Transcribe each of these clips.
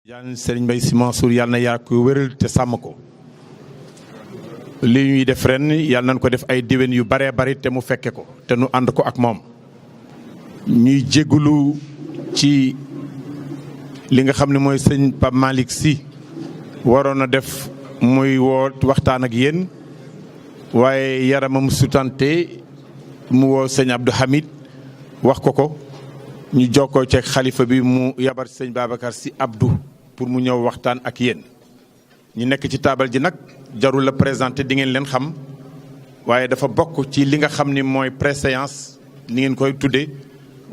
yàlla Serigne Mbaye Sy Mansour yàlla na yaa ko wéral te sàmm ko li ñuy def ren yàlla nañ ko def ay déwén yu baree bari te mu fekke ko te nu ànd ko ak moom ñuy jégalu ci li nga xam ne mooy sëñ Pape Malick Sy waroon a def muy woo waxtaan ak yéen waaye yaramam sutante mu woo sëñ Abdou Hamid wax ko ñu jokkoo ci xalifa bi mu yabar sëñ Babacar Sy Abdou pour mu ñëw waxtaan ak yéen ñu nekk ci taabal ji nag jarul la présenté di ngeen leen xam waaye dafa bokk ci li nga xam ni mooy préséance ni ngeen koy tuddee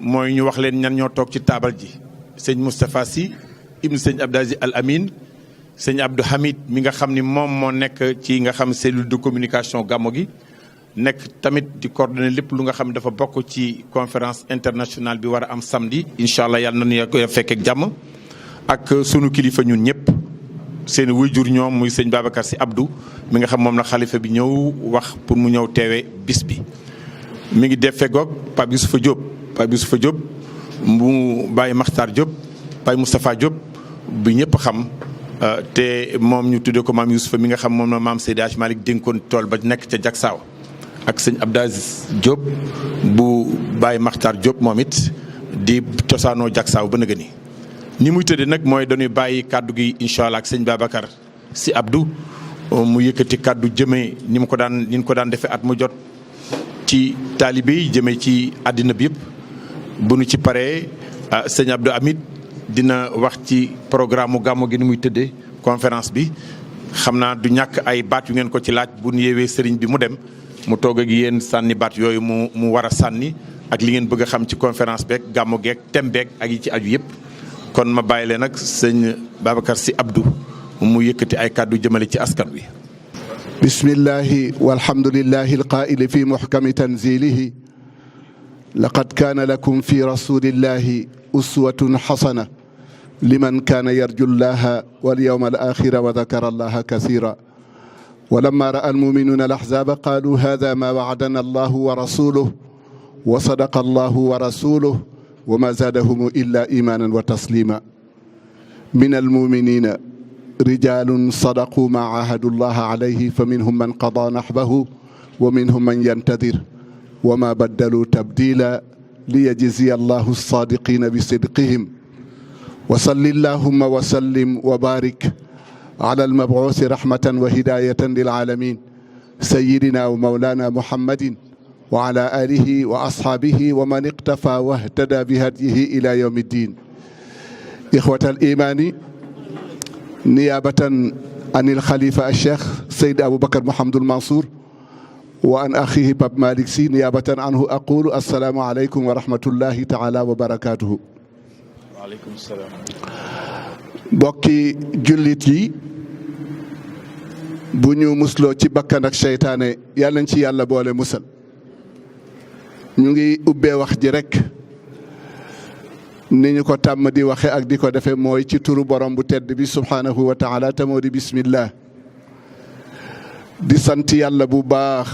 mooy ñu wax leen ñan ñoo toog ci taabal ji sëñ Moustapha Sy ibn sëñ Abdou Aziz Al Amin sëñ Abdou Hamid mi nga xam ni moom moo nekk ci nga xam cellule de communication gàmmo gi nekk tamit di coordonner lépp lu nga xam dafa bokk ci conférence internationale bi war a am samedi incha allah yàlla na ñu fekk ak jàmm ak sunu kilifa ñun ñëpp seen waajur ñoom muy sëñ Babacar Sy Abdou mi nga xam moom la xalifa bi ñëw wax pour mu ñëw teewe bis bi. mi ngi def fegoog Pape Youssoufa Diop mu Baye Makhtar Diop Baye Moustapha Diop bi ñëpp xam te moom ñu tuddee ko maam Youssoufa mi nga xam moom la maam Seydi Hadji Malick dénkoon tool ba nekk ca Jaksaaw ak sëñ Abdou Aziz Diop bu Baye Makhtar Diop moom it di cosaanoo Jaksaaw ba nëgë ni muy tëddee nag mooy dañuy bàyyi kàddu gi incha allah ak sëñ Babacar Sy Abdou mu yëkkati kàddu jëmee ni mu ko daan defee at mu jot ci taalibe yi jëmee ci àddina bi yëpp bu nu ci paree sëñ Abdou Hamid dina wax ci programme mu gàmmu gi ni muy tëddee conférence bi xam naa du ñàkk ay baat yu ngeen ko ci laaj bu nu yeewee sëriñ bi mu dem mu toog ak yéen sànni baat yooyu mu war a sànni ak li ngeen bëgg a xam ci conférence beeg gàmmu geeg thème beeg ak yi ci aju yëpp. kon ma bàyyi leen nag sëñ Babacar Sy Abdou mu yëkkati ay kàddu jëmale ci askan wi. bismillahi walhamdulillahi alqaa'ili fi muhkami tanzilihi laqad kaana lakum fi rasulillahi uswatun hasana liman kaana yarju llaha wal yawma al axira wa dakara allaha kasira ولما رأى المؤمنون الأحزاب قالوا هذا ما وعدنا الله ورسوله وصدق الله ورسوله وما زادهم إلا إيمانا وتسليما من المؤمنين رجال صدقوا ما عاهدوا الله عليه فمنهم من قضى نحبه ومنهم من ينتظر وما بدلوا تبديلا ليجزي الله الصادقين بصدقهم وصل اللهم وسلم وبارك على المبعوث رحمة وهداية للعالمين سيدنا ومولانا محمد وعلى آله وأصحابه ومن اقتفى واهتدى بهديه إلى يوم الدين إخوة الإيمان نيابة عن الخليفة الشيخ سيد أبو بكر محمد المنصور وعن أخيه باب مالك سي نيابة عنه أقول السلام عليكم ورحمة الله تعالى وبركاته. وعليكم السلام. bokki jullit yi bu ñu musloo ci bakkan ak seytaane yàlla nañ ci yàlla boole musal ñu ngi ubbee wax ji rek ni ñu ko tàmm di waxe ak di ko defe mooy ci turu borom bu tedd bi subhaanahu wa taala te moo di bismillah di sant yàlla bu baax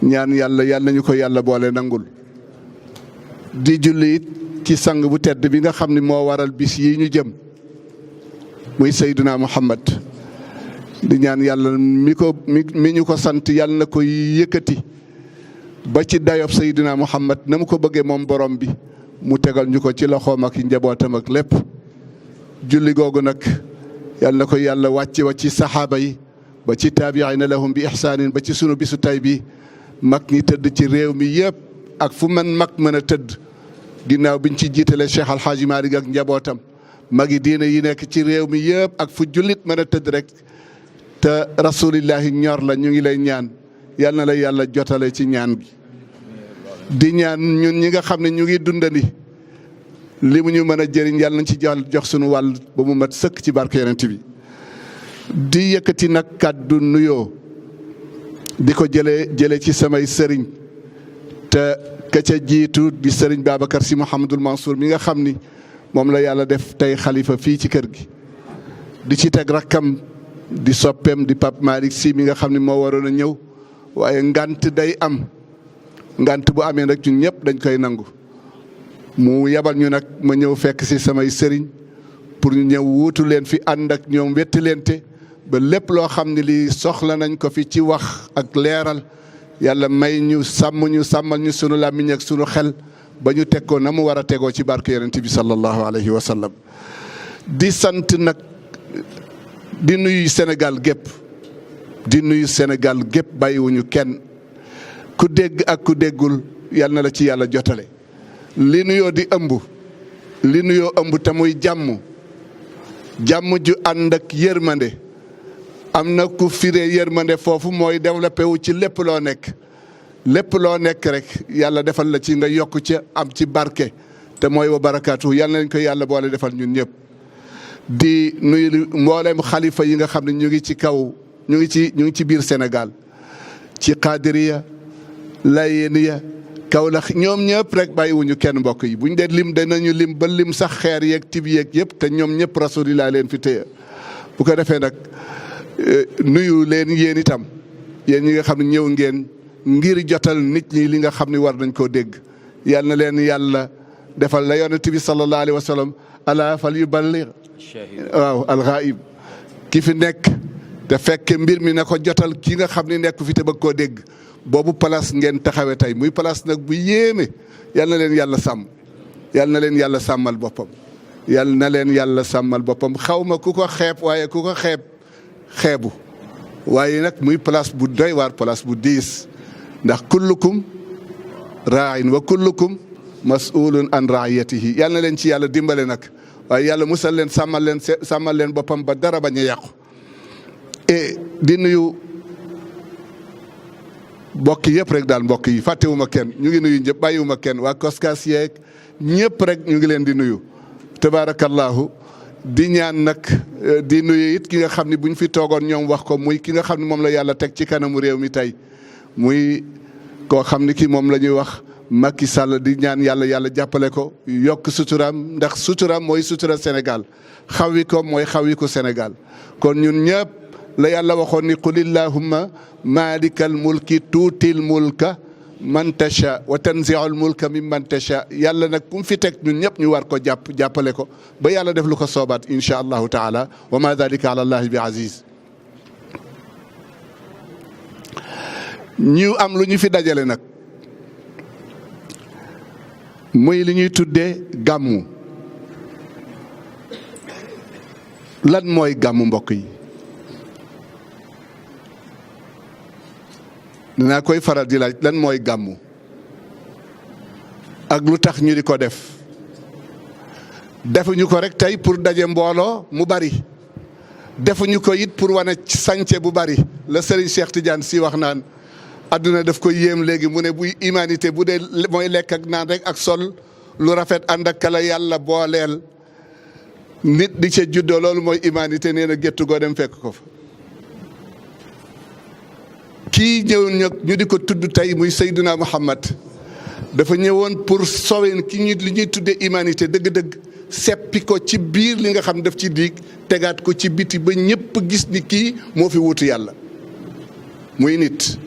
ñaan yàlla nañu ko yàlla boole nangul di jullit ci sang bu tedd bi nga xam ne moo waral bis yi ñu jëm muy Seydina Muhammad di ñaan yàlla mi ñu ko sant yàlla na ko yëkkati ba ci dayob Seydina Muhammad na mu ko bëggee moom borom bi mu tegal ñu ko ci loxoom ak njabootam ak lépp julli googu nag yàlla na ko yàlla wàcce wa ci saxaaba yi ba ci taabiina lahum bi ihsaanin ba ci sunu bisu tay bi mag ñi tëdd ci réew mi yëpp ak fu man mag mën a tëdd ginnaaw biñ ci jiitalee Cheikh Al Hadji Malick ak njabootam magi diine yi nekk ci réew mi yëpp ak fu jullit mën a tëdd rek te rasulillahi ñor la ñu ngi lay ñaan yal na la yàlla jotale ci ñaan gi di ñaan ñun ñi nga xam ne ñu ngi dundandi li mu ñu mën a jëriñ yàlla nañ ci jox sunu wàll ba mu mat sëkk ci barke yonent bi di yëkkati nag kàddu nuyoo di ko jëlee ci samay sëriñ te ka ca jiitu di sëriñ Babacar Sy Mouhamadul Mansour mi nga xam ni moom la yàlla def tey xalifa fii ci kër gi di ci teg rakkam di soppeem di Pape Malick Sy mi nga xam ne moo waroon a ñëw waaye ngant day am ngant bu amee nag ñun ñëpp dañ koy nangu mu yabal ñu nag ma ñëw fekk si samay sëriñ pour ñu ñëw wuutu leen fi ànd ak ñoom wettilente ba lépp loo xam ne lii soxla nañ ko fi ci wax ak leeral yàlla may ñu sàmmal ñu sunu làmmiñ ak sunu xel ba ñu teg ko na mu war a tegoo ci barke yonent bi sallallahu alayhi wa sallam. di sant nag di nuyu Sénégal gépp bàyyiwuñu kenn ku dégg ak ku déggul yal na la ci yàlla jotale li nuyoo ëmb te muy jàmm ju ànd ak yërmande am na ku firee yërmande foofu mooy développé wu ci lépp loo nekk rek yàlla defal la ci nga yokk ci am ci barke te mooy wa barakaatu yal nañ ko yàlla boole defal ñun ñëpp. di nuyu mboolem xalifa yi nga xam ne ñu ngi ci kaw ñu ngi ci biir Sénégal ci Qadiriya Layeniya Kawlax ñoom ñëpp rek bàyyiwuñu kenn mbokk yi buñ dee lim danañu lim ba lim sax xeer yeeg tib yeeg yëpp te ñoom ñëpp rasulillah leen fi téye bu ko defee nag nuyu leen yéen itam yéen ñi nga xam ne ñëw ngeen ngir jotal nit ñi li nga xam ne war nañ koo dégg yal na leen yàlla defal la yonent bi sallallahu alayhi wa sallam ala fal yuballigh waaw alxaayib ki fi nekk te fekke mbir mi na ko jotal ki nga xam ne nekk fi te bëgg koo dégg boobu place ngeen taxawe tey muy place nag bu yéeme yal na leen yàlla sàmm yal na leen yàlla sàmmal boppam xaw ma ku ko xeeb waaye ku ko xeebu waaye nag muy place bu doy waar place bu diis ndax kullukum raain wa kullukum mas'ulun an raayatihi yal na leen ci yàlla dimbale nag waaye yàlla musal leen sàmmal leen boppam ba dara bañ a yàqu et di nuyu mbokk yëpp rek daal mbokk yi fàttewuma kenn ñu ngi nuyu ñëpp bàyyiwuma kenn waa Koskas yeeg ñëpp rek ñu ngi leen di nuyu tabaarakallahu di ñaan nag di nuyu it ki nga xam ne bu ñu fi toogoon ñoom wax ko muy ki nga xam ne moom la yàlla teg ci kanamu réew mi tey muy koo xam ne ki moom la ñuy wax Macky Sall di ñaan yàlla jàppale ko yokk suturaam ndax suturaam mooy sutura Sénégal xawi ko mooy xawi ko Sénégal kon ñun ñëpp la yàlla waxoon ni qul illahumma malikal mulki tuutil mulka man tasha wa tanzi'ul mulka mimman tasha yàlla nag ku mu fi teg ñun ñëpp ñu war ko jàppale ko ba yàlla def lu ko soobaat insha allahu taala wa ma dalika ala allahi bi aziz ñu am lu ñu fi dajale nag muy li ñuy tuddee gàmmu lan mooy gàmmu mbokk yi dinaa koy faral di laaj lan mooy gàmmu ak lu tax ñu di ko defuñu ko rek tey pour daje mbooloo mu bari defuñu ko it pour wane sànce bu bari la Serigne Cheikh Tidiane si wax naan adduna daf ko yéem léegi mu ne buy humanité bu dee mooy lekk ak naan rek ak sol lu rafet ànd ak kala yàlla booleel nit di ca juddoo loolu mooy humanité nee na géttu goo dem fekk ko fa kii ñëw ñu di ko tudd tey muy Seydina Muhammad dafa ñëwoon pour sauver li ñuy tuddee humanité dëgg-dëgg seppi ko ci biir li nga xam daf ci diig tegaat ko ci biti ba ñëpp gis ni kii moo fi wuutu yàlla muy nit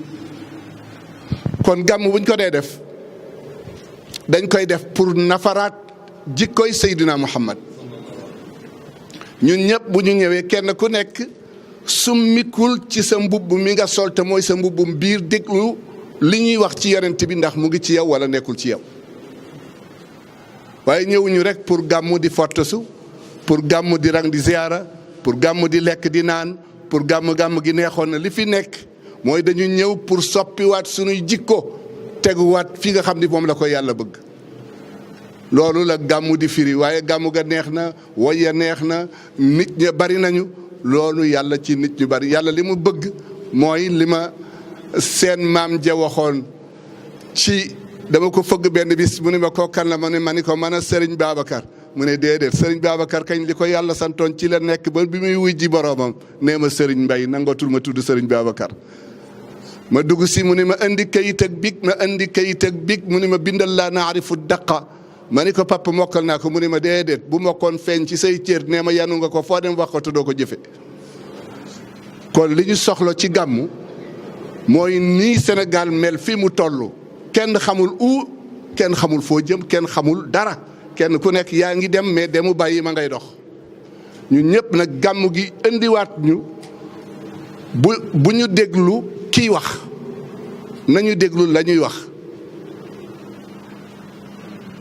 kon gàmm buñ ko dee def dañ koy def pour nafaraat jikkoy Seydina Muhammad ñun ñëpp bu ñu ñëwee kenn ku nekk summikul ci sa mbubb mi nga sol te mooy sa mbubbum biir déglu li ñuy wax ci yonent bi ndax mu ngi ci yow wala nekkul ci yow waaye ñëwuñu rek pour gàmmu di fottasu pour gàmmu di rang di ziyaara pour gàmmu di lekk di naan pour gàmmu gi neexoon na li fi nekk mooy dañu ñëw pour soppiwaat sunuy jikko teguwaat fi nga xam ni moom la ko yàlla bëgg loolu la gàmmu di firi waaye gàmmu ga neex na woya neex na nit ña bari nañu loolu yàlla ci nit ñu bari yàlla li mu bëgg mooy li ma seen maam ja waxoon ci dama ko fëgg benn bis mu ne ma ko kan la ma ni ko mën a Serigne Babacar mu ne déedéet Serigne Babacar kañ li ko yàlla santoon ci la nekk ba bi muy wuy ji boroomam nee ma Serigne Mbaye nangatul ma tudd Serigne Babacar ma dugg si mu ne ma indi kayit ak big mu ne ma bindal laa naarifu daqa ma ni ko papa mokkal naa ko mu ne ma déedéet bu mokkoon feeñ ci say cër nee ma yanu nga ko foo dem wax ko te doo ko jëfe kon li ñu soxla ci gàmmu mooy nii Sénégal mel fii mu toll kenn xamul kenn xamul foo jëm kenn xamul dara kenn ku nekk yaa ngi dem mais demu bàyyi ma ngay dox ñun ñëpp nag gàmm gi indiwaat ñu bu ñu déglu kiy wax nañu déglu la ñuy wax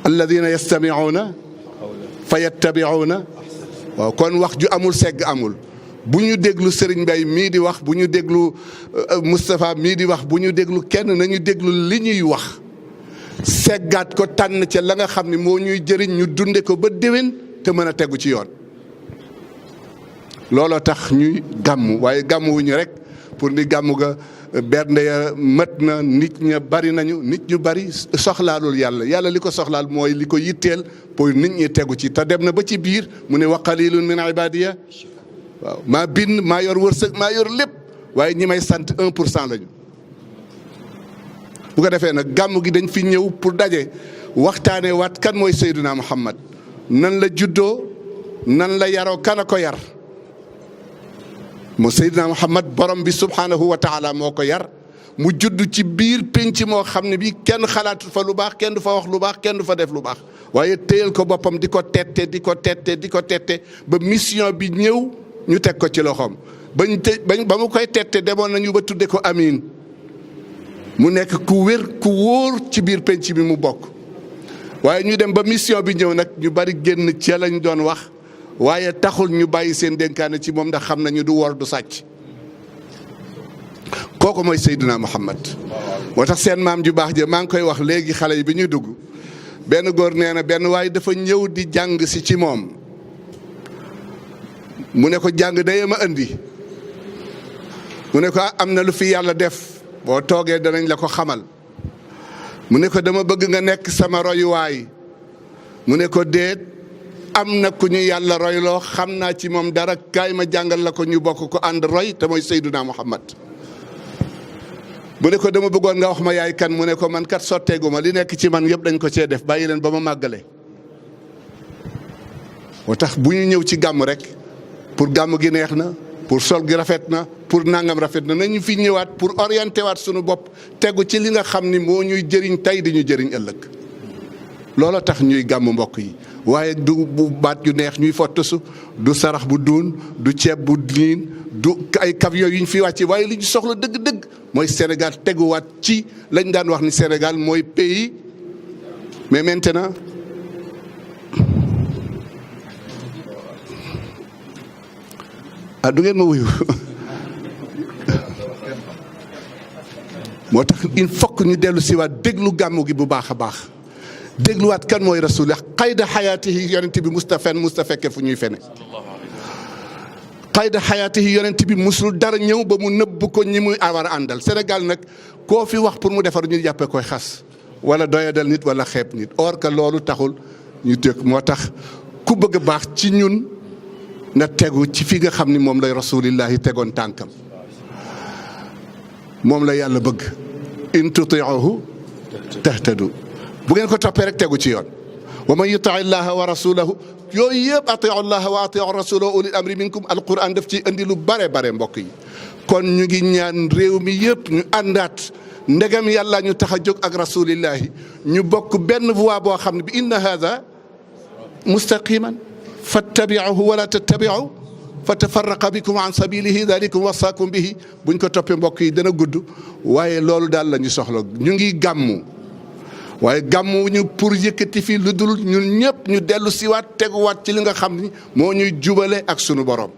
alladina yastamiuuna fa yattabiuuna waaw kon wax ju amul segg amul bu ñu déglu Serigne Mbaye mii di wax bu ñu déglu Moustapha mii di wax bu ñu déglu kenn nañu déglu li ñuy wax seggaat ko tànn ca la nga xam ne moo ñuy jëriñ ñu dunde ko ba déwén te mën a tegu ci yoon looloo tax ñuy gàmm waaye gàmm wuñu rek pour ni gàmm ga bernde ya mët na nit ña bari nañu nit ñu bari soxlaalul yàlla li ko soxlaal mooy li ko yitteel pour nit ñi tegu ci te dem na ba ci biir mu ne wa qalilun min ibadiya waaw maa bind maa yor wërsëg maa yor lépp waaye ñi may sant 1% lañu. bu ko defee nag gàmm gi dañ fi ñëw pour daje waxtaanee waat kan mooy Seydina Muhammad nan la juddoo nan la yaroo kan a ko yar. moo Seydina Muhammad borom bi subhanahu wa taala moo ko yar mu judd ci biir penc moo xam ne bi kenn xalaatu fa lu baax kenn du fa wax lu baax kenn du fa def lu baax waaye téyal ko boppam di ko tette di ko tette ba mission bi ñëw ñu teg ko ci loxoom ba mu koy tette demoon nañu ba tudde ko Amin mu nekk ku wér ku wóor ci biir penc bi mu bokk waaye ñu dem ba mission bi ñëw nag ñu bari génn ci lañ doon wax waaye taxul ñu bàyyi seen dénkaane ci moom ndax xam nañu du wor du sàcc kooku mooy Seydina Muhammad moo tax seen maam ju baax ja maa ngi koy wax léegi xale yi bi ñuy dugg benn góor nee na benn waaye dafa ñëw di jàng si ci moom mu ne ko jàng day ma indi mu ne ko am na lu fi yàlla def boo toogee danañ la ko xamal mu ne ko dama bëgg nga nekk sama royuwaay mu ne ko déet am na ku ñu yàlla royloo xam naa ci moom dara kaay ma jàngal la ko ñu bokk ko ànd roy te mooy Seydina Muhammad mu ne ko dama bëggoon nga wax ma yaay kan mu ne ko man kat sotteegu ma li nekk ci man yëpp dañ ko cee def bàyyi leen ba ma màggale moo tax bu ñu ñëw ci gàmm rek pour gàmm gi neex na pour sol gi rafet na pour nangam rafet na nañu fi ñëwaat pour orienté waat suñu bopp tegu ci li nga xam ni moo ñuy jëriñ tey di ñu jëriñ ëllëg looloo tax ñuy gàmm mbokk yi waaye du bu baat yu neex ñuy fottasu du sarax bu duun du ceeb bu niin du ay camion yu ñu fi wàcce waaye li ñu soxla dëgg-dëgg mooy Sénégal teguwaat ci lañ daan wax ni Sénégal mooy pays mais maintenant du ngeen ma wuyu moo tax il faut que ñu dellu si waat déglu gàmmu gi bu baax a baax dégluwaat kan mooy rasul xayda xayaatihi yonent bi musta fekke fu ñuy fene xayda xayaatihi yonent bi musul dara ñëw ba mu nëbb ko ñi muy war a àndal Sénégal nag koo fi wax pour mu defar ñu jàppee koy xas wala doyadal nit wala xeeb nit or que loolu taxul ñu dëkk moo tax ku bëgg a baax ci ñun na tegu ci fi nga xam ni moom lay rasulillahi tegoon tànkam moom la yàlla bëgg in tutiuhu tahtadu bu ngeen ko toppee rek tegu ci yoon wa man yuti llaha wa rasulahu yooyu yëpp atiu llaha wa atiu rasulahu ulil amri minkum alquran daf ci indi lu bare mbokk yi kon ñu ngi ñaan réew mi yëpp ñu àndaat ndegam yàlla ñu tax a jóg ak rasulillahi ñu bokk benn voie boo xam ne bi inna hada mustaqiman fattabi'uhu wala tattabi'u fatafarraqa bikum an sabilihi dalikum wasaakum bihi buñ ko toppee mbokk yi dana gudd waaye loolu daal la ñu soxla ñu ngi gàmmu waaye gàmmu ñu pour yëkkati fi lu dul ñun ñëpp ñu dellu siwaat teguwaat ci li nga xam ni moo ñuy jubale ak sunu borom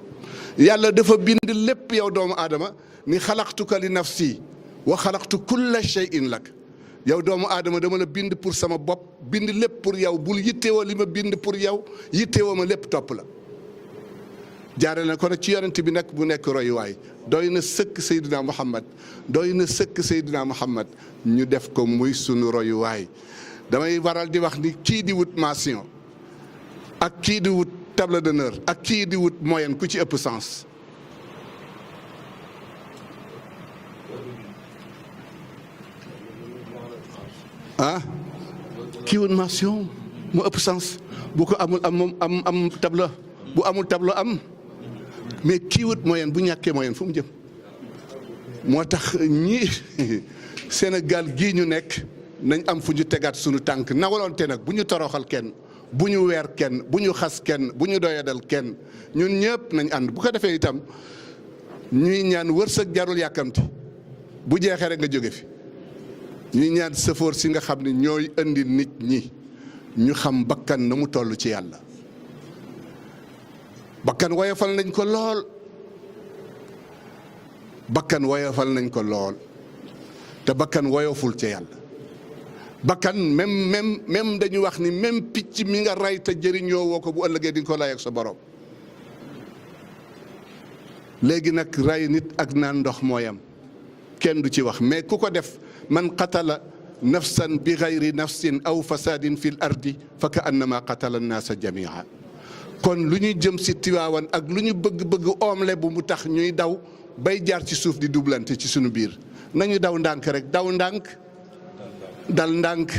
yàlla dafa bind lépp yow doomu aadama ni xalaqtuka li nafsi wa xalaqtu kulla shay'in lak yow doomu aadama dama la bind pour sama bopp bind lépp pour yow bul yittewoo li ma bind pour yow yittewoo ma lépp topp la jaare na ko nag ci yonent bi nag bu nekk royuwaay doy na sëkk Seydina Muhammad doy na sëkk Seydina Muhammad ñu def ko muy sunu royuwaay damay waral di wax ni kii di wut mention ak kii di wut table d'honneur ak kii di wut moyenne ku ci ëpp sens kii wut mention mu ëpp sens bu ko amul am tableau bu amul tableau am mais kii wut moyenne bu ñàkkee moyenne fu mu jëm moo tax ñi Sénégal gii ñu nekk nañ am fu ñu tegaat suñu tànk nawaloonte nag bu ñu toroxal kenn bu ñu weer kenn bu ñu xas kenn bu ñu doyadal kenn ñun ñëpp nañ ànd bu ko defee itam ñuy ñaan wërsëg jarul yàkkamti bu jeexee rek nga jóge fi ñuy ñaan sëfoor si nga xam ne ñooy indi nit ñi ñu xam bakkan na mu toll ci yàlla. bakkan woyofal nañ ko lool bakkan woyofal nañ ko lool te bakkan woyoful ca yàlla. bakkan même dañu wax ni même picc mi nga rey te jëriñoo woo ko bu ëllëgee di nga ko lay ak sa borom. léegi nag rey nit ak naan ndox mooyam kenn du ci wax mais ku ko def man qatala nafsan bi gayri nafsin aw fasadin fi l ardi fa ka annama qatala annaasa jamia. kon lu ñuy jëm si Tiwaawan ak lu ñu bëgg oomle bu mu tax ñuy daw bay jaar ci suuf di dublante ci sunu biir nañu daw ndànk rek daw ndànk dal ndànk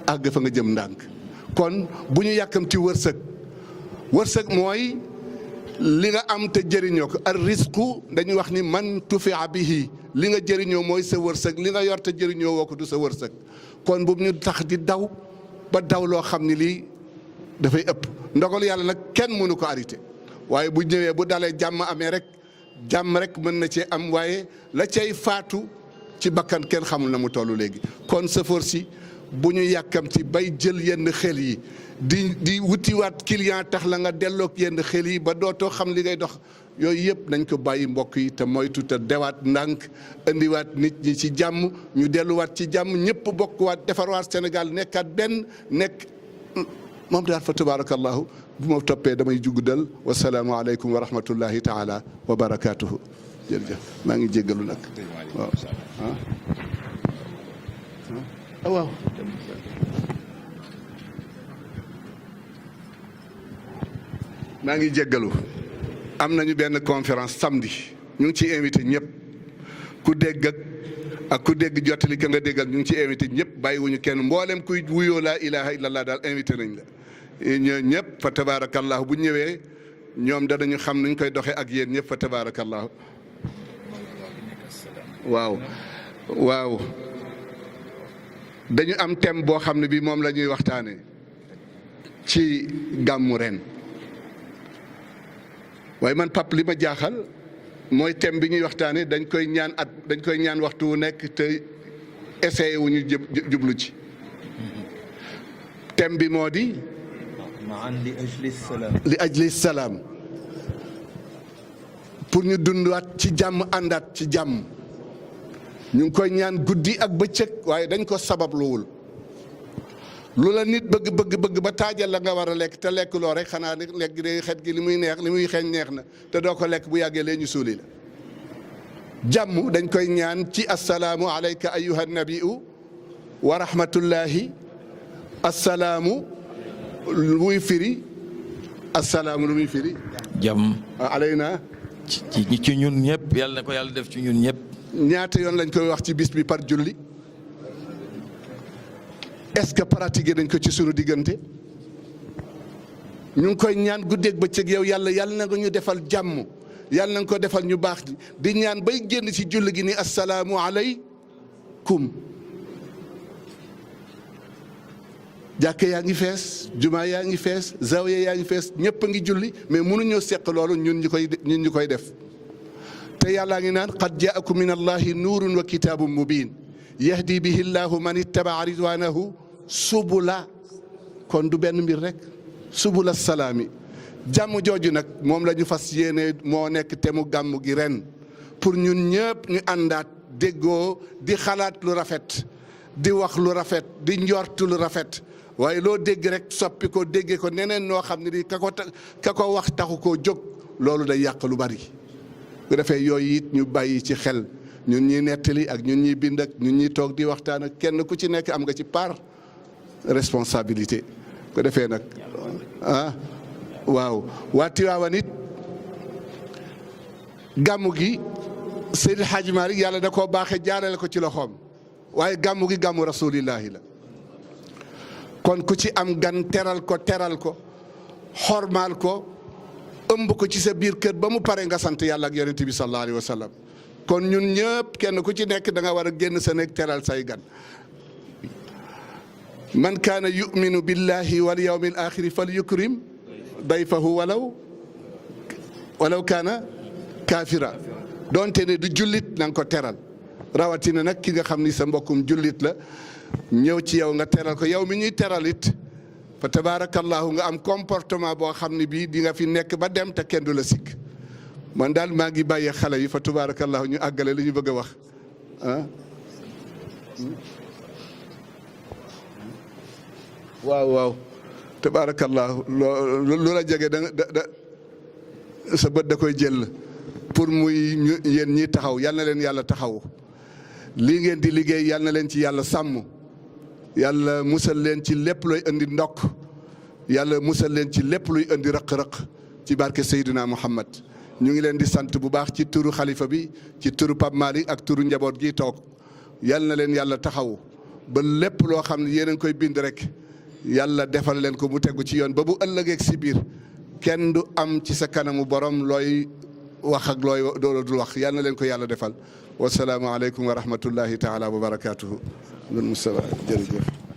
àgg fa nga jëm ndànk. kon bu ñu yàkkamti wërsëg mooy li nga am te jëriñoo ko ar risqu dañuy wax ni man tufia bihi li nga jëriñoo mooy sa wërsëg li nga yor te jëriñoo woo ko du sa wërsëg. kon bu ñu tax di daw ba daw loo xam ni lii dafay ëpp ndogal yàlla nag kenn mënu ko arrêté waaye bu ñëwee bu dalee jàmm amee rek jàmm rek mën na cee am waaye la cay faatu ci bakkan kenn xamul na mu toll léegi. kon sëfoor si bu ñu yàkkamti bay jël yenn xel yi di wutiwaat client tax la nga delloog yenn xel yi ba dootoo xam li ngay dox yooyu yëpp nañ ko bàyyi mbokk yi te moytu te dewaat ndànk indiwaat nit ñi ci jàmm ñu delluwaat ci jàmm ñëpp bokkuwaat defarwaat Sénégal nekkaat benn nekk moom daal fa tabarakallahu bu ma toppee damay juggudal wasalaamu aleykum wa rahmatullahi taala wa barakaatuhu. jërëjëf maa ngi jéggalu nag waaw maa ngi jéggalu am nañu benn conférence samedi ñu ngi ci invité ñëpp ku dégg ak ku dégg jottali ka nga déggal ñu ngi ci invité ñëpp bàyyiwuñu kenn mboolem kuy wuyoo laa ilaha illallah daal invité nañ la ñoo ñëpp fa tabarakallahu bu ñëwee ñoom danañu xam nuñ koy doxee ak yéen ñëpp fa tabarakallahu waaw dañu am thème boo xam ne bi moom la ñuy waxtaane ci gàmmu ren waaye man pap li ma jaaxal mooy thème bi ñuy waxtaane dañ koy ñaan waxtu wu nekk te essayé wu ñu jublu ci thème bi moo di li ajli salaam pour ñu dundaat ci jàmm àndaat ci jàmm ñu ngi koy ñaan guddi ak bëccëg waaye dañ ko sababluwul lu la nit bëgg ba taajal la nga war a lekk te lekk loo rek xanaa lekk gi day xet gi li muy neex li muy xeeñ neex na te doo ko lekk bu yàggee lee ñu suuli la. jàmm dañ koy ñaan ci assalaamu alayka ayyuha nabiyu wa rahmatullahi assalaamu lu muy firi assalaamu lu muy firi. jàmm alayna ci ñun ñëpp yàlla na ko yàlla def ci ñun ñëpp. ñaata yoon lañ koy wax ci bis bi par julli est-ce que pratiqué nañ ko ci sunu diggante ñu ngi koy ñaan guddeeg bëccëg yow yàlla na nga ñu defal jàmm yàlla na nga ko defal ñu baax di ñaan bay génn ci julli gi ni assalaamu alaykum. jàkke yaa ngi fees jumaa yaa ngi fees zawiya yaa ngi fees ñëpp a ngi julli mais mënuñoo seq loolu ñun ñu koy def. te yàllaa ngi naan qad jaakum min allahi nuurun wa kitaabun mubiin yahdi bihi llahu man ittabaa ridwanahu subula kon du benn mbir rek subula salaami. jàmm jooju nag moom la ñu fas yéene moo nekk te mu gàmm gi ren pour ñun ñëpp ñu àndaat déggoo di xalaat lu rafet di wax lu rafet di njort lu rafet waaye loo dégg rek soppi ko déggee ko neneen noo xam ne di ka ko wax taxu koo jóg loolu day yàq lu bari. bu defee yooyu it ñu bàyyi ci xel ñun ñuy nettali ak ñun ñuy bind ak ñun ñuy toog di waxtaan ak kenn ku ci nekk am nga ci part responsabilité. bu defee nag waaw waa Tiwaawan it gàmmu gi Seydil Hadji Malick yàlla da koo baaxee jaarale ko ci loxoom waaye gàmmu gi gàmmu rasulillahi la kon ku ci am gan teral ko xormaal ko ëmb ko ci sa biir kër ba mu pare nga sant yàlla ak yonent bi sallallahu alayhi wa sallam kon ñun ñëpp kenn ku ci nekk da nga war a génn sa nekk teral say gan man kaana yuminu billahi wal yawmil axiri fal yukrim dayfahu walaw kaana kaafira doonte ne du jullit na nga ko teral rawatina nag ki nga xam ni sa mbokkum jullit la ñëw ci yow nga teral ko yow mi ñuy teral it fa tabaarakallahu nga am comportement boo xam ne bii di nga fi nekk ba dem te kenn du la sikk man daal maa ngi bàyyee xale yi fa tabaarakallahu ñu àggale li ñu bëgg a wax ah. waaw tabaarakallahu lu la jege da sa bët da koy jël pour muy yéen ñi taxaw yal na leen yàlla taxaw lii ngeen di liggéey yal na leen ci yàlla sàmm yàlla musal leen ci lépp luy indi ndokk yàlla musal leen ci lépp luy indi rëq-rëq ci barke Seydina Muhammad ñu ngi leen di sant bu baax ci turu xalifa bi ci turu Pape Malick ak turu njaboot gi toog yal na leen yàlla taxaw ba lépp loo xam ne yéen a ngi koy bind rek yàlla defal leen ko mu tegu ci yoon ba bu ëllëgeeg si biir kenn du am ci sa kanamu borom looy wax ak looy dul wax yal na leen ko yàlla defal wasalaamu aleykum wa rahmatullahi taala wa barakaatuhu. Jërëjëf.